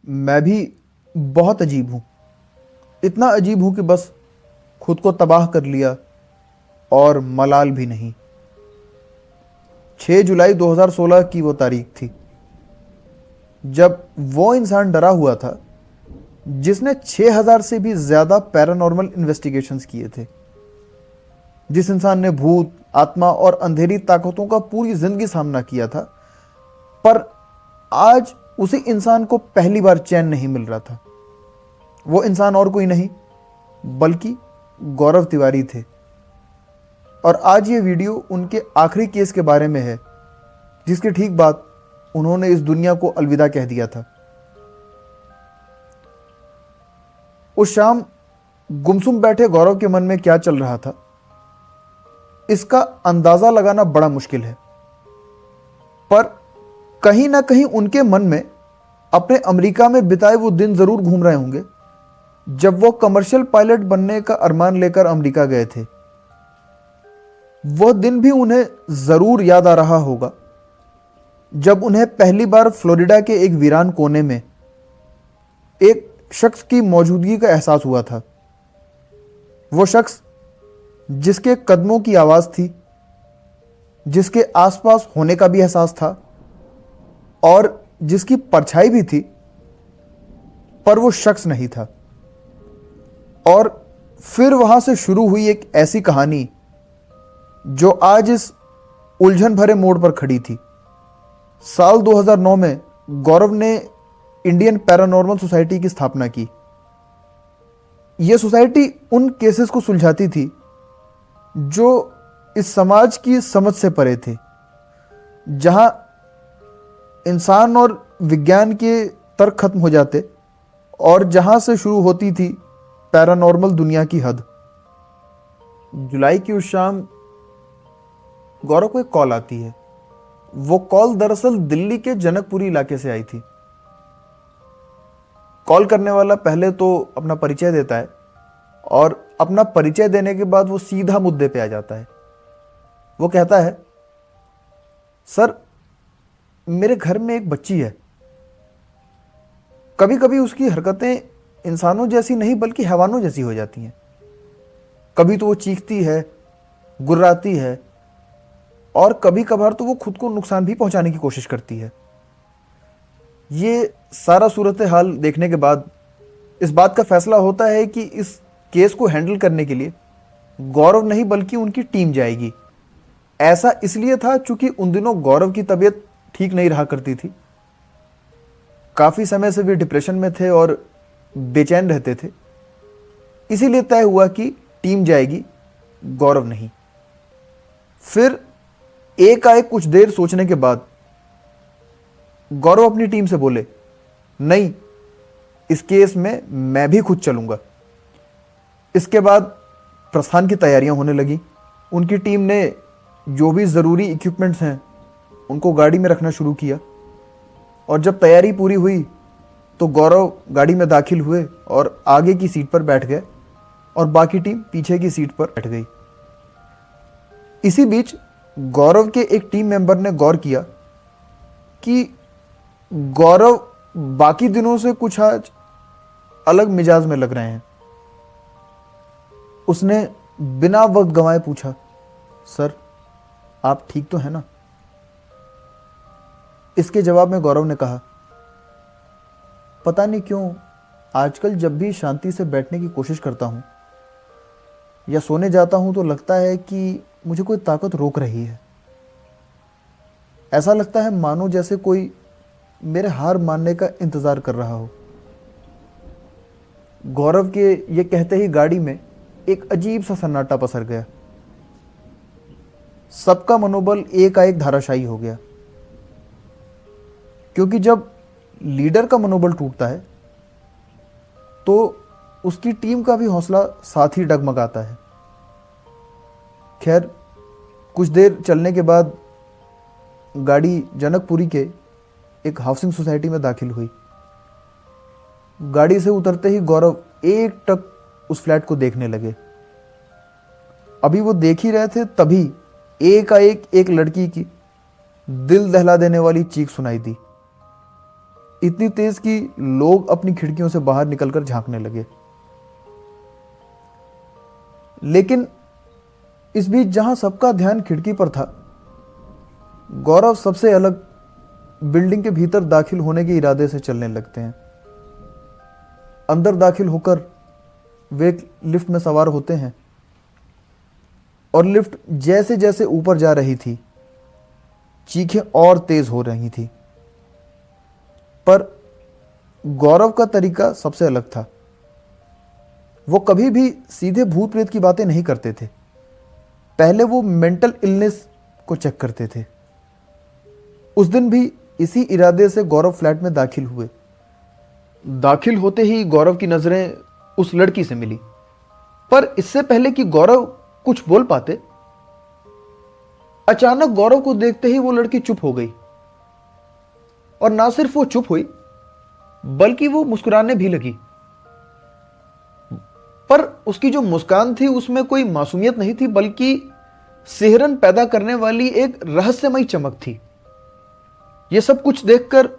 मैं भी बहुत अजीब हूँ। इतना अजीब हूँ कि बस खुद को तबाह कर लिया और मलाल भी नहीं। 6 जुलाई 2016 की वो तारीख थी जब वो इंसान डरा हुआ था जिसने 6000 से भी ज्यादा पैरानॉर्मल इन्वेस्टिगेशंस किए थे। जिस इंसान ने भूत, आत्मा और अंधेरी ताकतों का पूरी जिंदगी सामना किया था, पर आज उसी इंसान को पहली बार चैन नहीं मिल रहा था। वो इंसान और कोई नहीं बल्कि गौरव तिवारी थे। और आज ये वीडियो उनके आखिरी केस के बारे में है जिसके ठीक बाद उन्होंने इस दुनिया को अलविदा कह दिया था। उस शाम गुमसुम बैठे गौरव के मन में क्या चल रहा था, इसका अंदाजा लगाना बड़ा मुश्किल है। पर कहीं ना कहीं उनके मन में अपने अमेरिका में बिताए वो दिन जरूर घूम रहे होंगे जब वो कमर्शियल पायलट बनने का अरमान लेकर अमेरिका गए थे। वह दिन भी उन्हें जरूर याद आ रहा होगा जब उन्हें पहली बार फ्लोरिडा के एक वीरान कोने में एक शख्स की मौजूदगी का एहसास हुआ था। वो शख्स जिसके कदमों की आवाज थी, जिसके आसपास होने का भी एहसास था और जिसकी परछाई भी थी, पर वो शख्स नहीं था। और फिर वहां से शुरू हुई एक ऐसी कहानी जो आज इस उलझन भरे मोड़ पर खड़ी थी। साल 2009 में गौरव ने इंडियन पैरानॉर्मल सोसाइटी की स्थापना की। यह सोसाइटी उन केसेस को सुलझाती थी जो इस समाज की समझ से परे थे, जहां इंसान और विज्ञान के तर्क खत्म हो जाते और जहां से शुरू होती थी पैरानॉर्मल दुनिया की हद। जुलाई की उस शाम गौरव को एक कॉल आती है। वो कॉल दरअसल दिल्ली के जनकपुरी इलाके से आई थी। कॉल करने वाला पहले तो अपना परिचय देता है और अपना परिचय देने के बाद वो सीधा मुद्दे पे आ जाता है। वो कहता है, सर मेरे घर में एक बच्ची है। कभी कभी उसकी हरकतें इंसानों जैसी नहीं बल्कि हैवानों जैसी हो जाती हैं। कभी तो वो चीखती है, गुर्राती है और कभी कभार तो वो खुद को नुकसान भी पहुंचाने की कोशिश करती है। ये सारा सूरत हाल देखने के बाद इस बात का फैसला होता है कि इस केस को हैंडल करने के लिए गौरव नहीं बल्कि उनकी टीम जाएगी। ऐसा इसलिए था क्योंकि उन दिनों गौरव की तबीयत ठीक नहीं रहा करती थी। काफी समय से वे डिप्रेशन में थे और बेचैन रहते थे। इसीलिए तय हुआ कि टीम जाएगी, गौरव नहीं। फिर एकाएक कुछ देर सोचने के बाद गौरव अपनी टीम से बोले, नहीं, इस केस में मैं भी खुद चलूंगा। इसके बाद प्रस्थान की तैयारियां होने लगी। उनकी टीम ने जो भी ज़रूरी इक्विपमेंट्स हैं उनको गाड़ी में रखना शुरू किया और जब तैयारी पूरी हुई तो गौरव गाड़ी में दाखिल हुए और आगे की सीट पर बैठ गए और बाकी टीम पीछे की सीट पर बैठ गई। इसी बीच गौरव के एक टीम मेंबर ने गौर किया कि गौरव बाकी दिनों से कुछ आज अलग मिजाज में लग रहे हैं। उसने बिना वक्त गंवाए पूछा, सर आप ठीक तो हैं ना? इसके जवाब में गौरव ने कहा, पता नहीं क्यों आजकल जब भी शांति से बैठने की कोशिश करता हूं या सोने जाता हूं तो लगता है कि मुझे कोई ताकत रोक रही है। ऐसा लगता है मानो जैसे कोई मेरे हार मानने का इंतजार कर रहा हो। गौरव के ये कहते ही गाड़ी में एक अजीब सा सन्नाटा पसर गया। सबका मनोबल एकाएक धाराशायी हो गया, क्योंकि जब लीडर का मनोबल टूटता है तो उसकी टीम का भी हौसला साथ ही डगमगाता है। खैर, कुछ देर चलने के बाद गाड़ी जनकपुरी के एक हाउसिंग सोसाइटी में दाखिल हुई। गाड़ी से उतरते ही गौरव एक टक उस फ्लैट को देखने लगे। अभी वो देख ही रहे थे तभी एकाएक एक लड़की की दिल दहला देने वाली चीख सुनाई दी। इतनी तेज कि लोग अपनी खिड़कियों से बाहर निकलकर झांकने लगे। लेकिन इस बीच जहां सबका ध्यान खिड़की पर था, गौरव सबसे अलग बिल्डिंग के भीतर दाखिल होने के इरादे से चलने लगते हैं। अंदर दाखिल होकर वे एक लिफ्ट में सवार होते हैं और लिफ्ट जैसे जैसे ऊपर जा रही थी, चीखें और तेज हो रही थी। पर गौरव का तरीका सबसे अलग था। वो कभी भी सीधे भूत प्रेत की बातें नहीं करते थे। पहले वो मेंटल इलनेस को चेक करते थे। उस दिन भी इसी इरादे से गौरव फ्लैट में दाखिल हुए। दाखिल होते ही गौरव की नजरें उस लड़की से मिली, पर इससे पहले कि गौरव कुछ बोल पाते, अचानक गौरव को देखते ही वो लड़की चुप हो गई। और ना सिर्फ वो चुप हुई, बल्कि वो मुस्कुराने भी लगी। पर उसकी जो मुस्कान थी उसमें कोई मासूमियत नहीं थी, बल्कि सिहरन पैदा करने वाली एक रहस्यमयी चमक थी। यह सब कुछ देखकर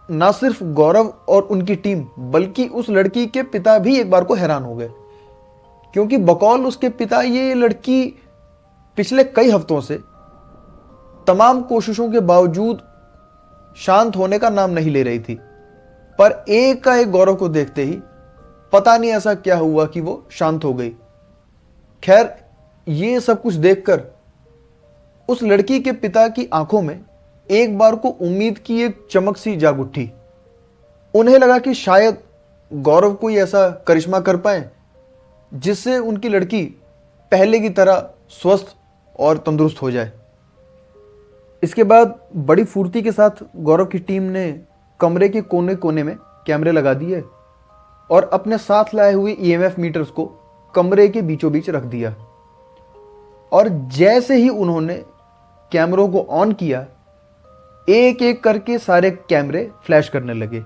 ना सिर्फ गौरव और उनकी टीम, बल्कि उस लड़की के पिता भी एक बार को हैरान हो गए, क्योंकि बकौल उसके पिता ये लड़की पिछले कई हफ्तों से तमाम कोशिशों के बावजूद शांत होने का नाम नहीं ले रही थी। पर एक का एक गौरव को देखते ही पता नहीं ऐसा क्या हुआ कि वो शांत हो गई। खैर, ये सब कुछ देखकर उस लड़की के पिता की आंखों में एक बार को उम्मीद की एक चमक सी जाग उठी। उन्हें लगा कि शायद गौरव कोई ऐसा करिश्मा कर पाए जिससे उनकी लड़की पहले की तरह स्वस्थ और तंदुरुस्त हो जाए। इसके बाद बड़ी फुर्ती के साथ गौरव की टीम ने कमरे के कोने कोने में कैमरे लगा दिए और अपने साथ लाए हुए ईएमएफ मीटर्स को कमरे के बीचों बीच रख दिया। और जैसे ही उन्होंने कैमरों को ऑन किया, एक एक करके सारे कैमरे फ्लैश करने लगे,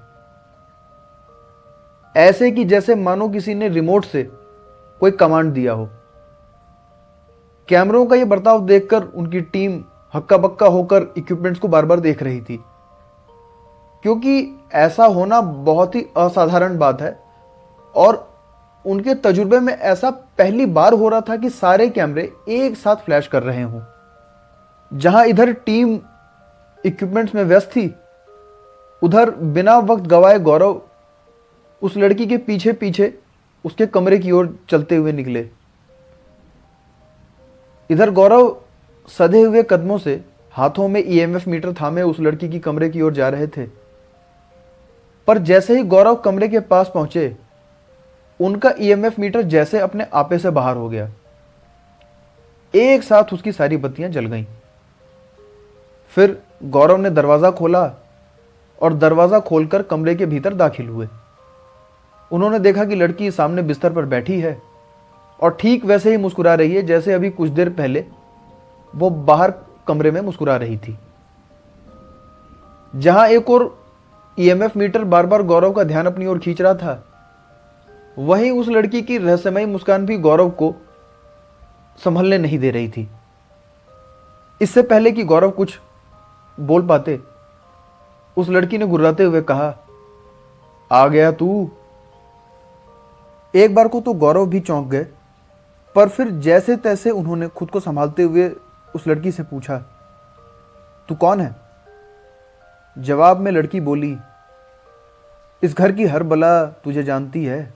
ऐसे कि जैसे मानो किसी ने रिमोट से कोई कमांड दिया हो। कैमरों का यह बर्ताव देखकर उनकी टीम हक्का बक्का होकर इक्विपमेंट्स को बार बार देख रही थी, क्योंकि ऐसा होना बहुत ही असाधारण बात है और उनके तजुर्बे में ऐसा पहली बार हो रहा था कि सारे कैमरे एक साथ फ्लैश कर रहे हों। जहां इधर टीम इक्विपमेंट्स में व्यस्त थी, उधर बिना वक्त गवाए गौरव उस लड़की के पीछे पीछे उसके कमरे की ओर चलते हुए निकले। इधर गौरव सधे हुए कदमों से हाथों में ईएमएफ मीटर थामे उस लड़की की कमरे की ओर जा रहे थे। पर जैसे ही गौरव कमरे के पास पहुंचे, उनका ईएमएफ मीटर जैसे अपने आपे से बाहर हो गया। एक साथ उसकी सारी बत्तियां जल गईं। फिर गौरव ने दरवाजा खोला और दरवाजा खोलकर कमरे के भीतर दाखिल हुए। उन्होंने देखा कि लड़की सामने बिस्तर पर बैठी है और ठीक वैसे ही मुस्कुरा रही है जैसे अभी कुछ देर पहले वो बाहर कमरे में मुस्कुरा रही थी। जहां एक और ईएमएफ मीटर बार बार गौरव का ध्यान अपनी ओर खींच रहा था, वहीं उस लड़की की रहस्यमयी मुस्कान भी गौरव को संभलने नहीं दे रही थी। इससे पहले कि गौरव कुछ बोल पाते, उस लड़की ने गुर्राते हुए कहा, आ गया तू। एक बार को तो गौरव भी चौंक गए, पर फिर जैसे तैसे उन्होंने खुद को संभालते हुए उस लड़की से पूछा, तू कौन है? जवाब में लड़की बोली, इस घर की हर बला तुझे जानती है,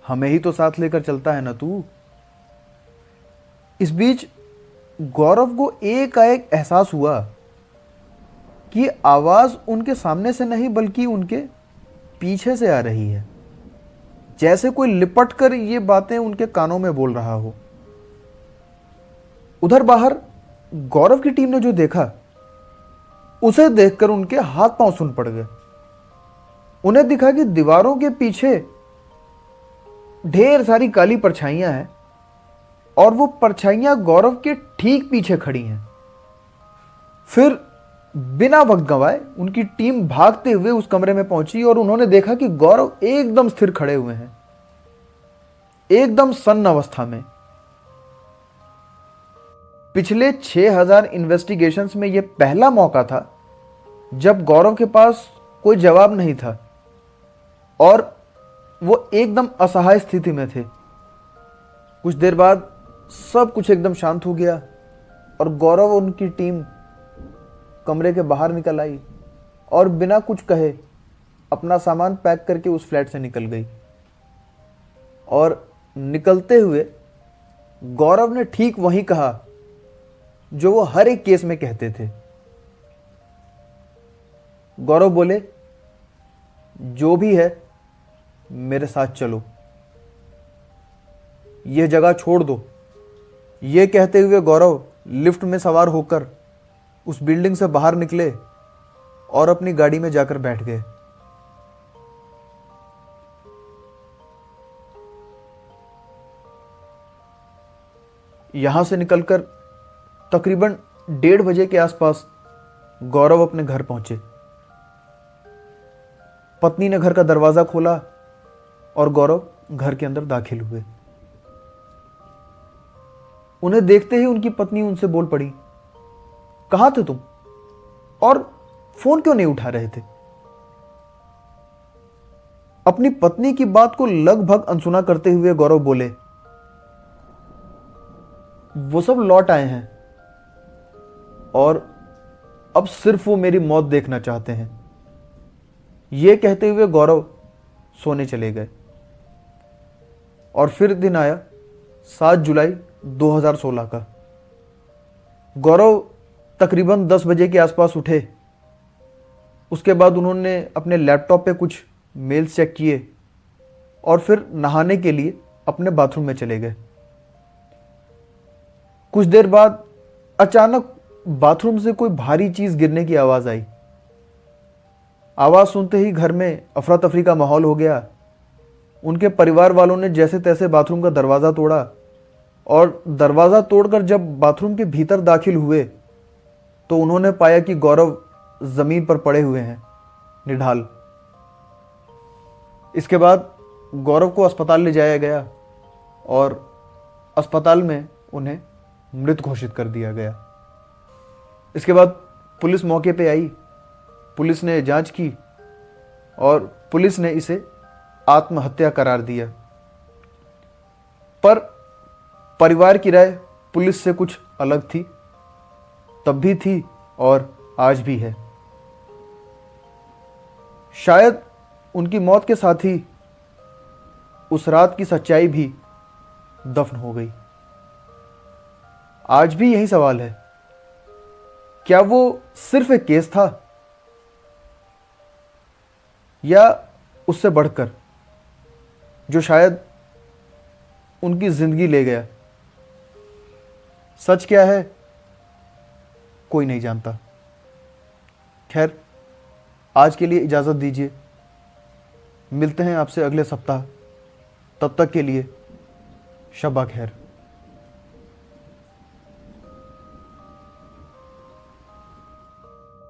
हमें ही तो साथ लेकर चलता है ना तू। इस बीच गौरव को एकाएक एहसास हुआ कि आवाज उनके सामने से नहीं बल्कि उनके पीछे से आ रही है, जैसे कोई लिपट कर ये बातें उनके कानों में बोल रहा हो। उधर बाहर गौरव की टीम ने जो देखा, उसे देखकर उनके हाथ पांव सुन पड़ गए। उन्हें दिखा कि दीवारों के पीछे ढेर सारी काली परछाइयां हैं और वो परछाइयां गौरव के ठीक पीछे खड़ी हैं। फिर बिना वक्त गंवाए उनकी टीम भागते हुए उस कमरे में पहुंची और उन्होंने देखा कि गौरव एकदम स्थिर खड़े हुए हैं, एकदम सन्न अवस्था में। पिछले 6000 इन्वेस्टिगेशंस में यह पहला मौका था जब गौरव के पास कोई जवाब नहीं था और वो एकदम असहाय स्थिति में थे। कुछ देर बाद सब कुछ एकदम शांत हो गया और गौरव और उनकी टीम कमरे के बाहर निकल आई और बिना कुछ कहे अपना सामान पैक करके उस फ्लैट से निकल गई। और निकलते हुए गौरव ने ठीक वही कहा जो वो हर एक केस में कहते थे। गौरव बोले, जो भी है मेरे साथ चलो, यह जगह छोड़ दो। यह कहते हुए गौरव लिफ्ट में सवार होकर उस बिल्डिंग से बाहर निकले और अपनी गाड़ी में जाकर बैठ गए। यहां से निकलकर तकरीबन 1:30 बजे के आसपास गौरव अपने घर पहुंचे। पत्नी ने घर का दरवाजा खोला और गौरव घर के अंदर दाखिल हुए। उन्हें देखते ही उनकी पत्नी उनसे बोल पड़ी, कहां थे तुम और फोन क्यों नहीं उठा रहे थे? अपनी पत्नी की बात को लगभग अनसुना करते हुए गौरव बोले, वो सब लौट आए हैं और अब सिर्फ वो मेरी मौत देखना चाहते हैं। यह कहते हुए गौरव सोने चले गए। और फिर दिन आया 7 जुलाई 2016 का। गौरव तकरीबन 10 बजे के आसपास उठे। उसके बाद उन्होंने अपने लैपटॉप पे कुछ मेल्स चेक किए और फिर नहाने के लिए अपने बाथरूम में चले गए। कुछ देर बाद अचानक बाथरूम से कोई भारी चीज गिरने की आवाज आई। आवाज सुनते ही घर में अफरा तफरी का माहौल हो गया। उनके परिवार वालों ने जैसे तैसे बाथरूम का दरवाजा तोड़ा और दरवाजा तोड़कर जब बाथरूम के भीतर दाखिल हुए तो उन्होंने पाया कि गौरव जमीन पर पड़े हुए हैं, निढाल। इसके बाद गौरव को अस्पताल ले जाया गया और अस्पताल में उन्हें मृत घोषित कर दिया गया। इसके बाद पुलिस मौके पे आई। पुलिस ने जांच की और पुलिस ने इसे आत्महत्या करार दिया। पर परिवार की राय पुलिस से कुछ अलग थी, तब भी थी और आज भी है। शायद उनकी मौत के साथ ही उस रात की सच्चाई भी दफन हो गई। आज भी यही सवाल है, क्या वो सिर्फ एक केस था या उससे बढ़कर जो शायद उनकी जिंदगी ले गया? सच क्या है कोई नहीं जानता। खैर, आज के लिए इजाजत दीजिए। मिलते हैं आपसे अगले सप्ताह। तब तक के लिए शब्बा खैर।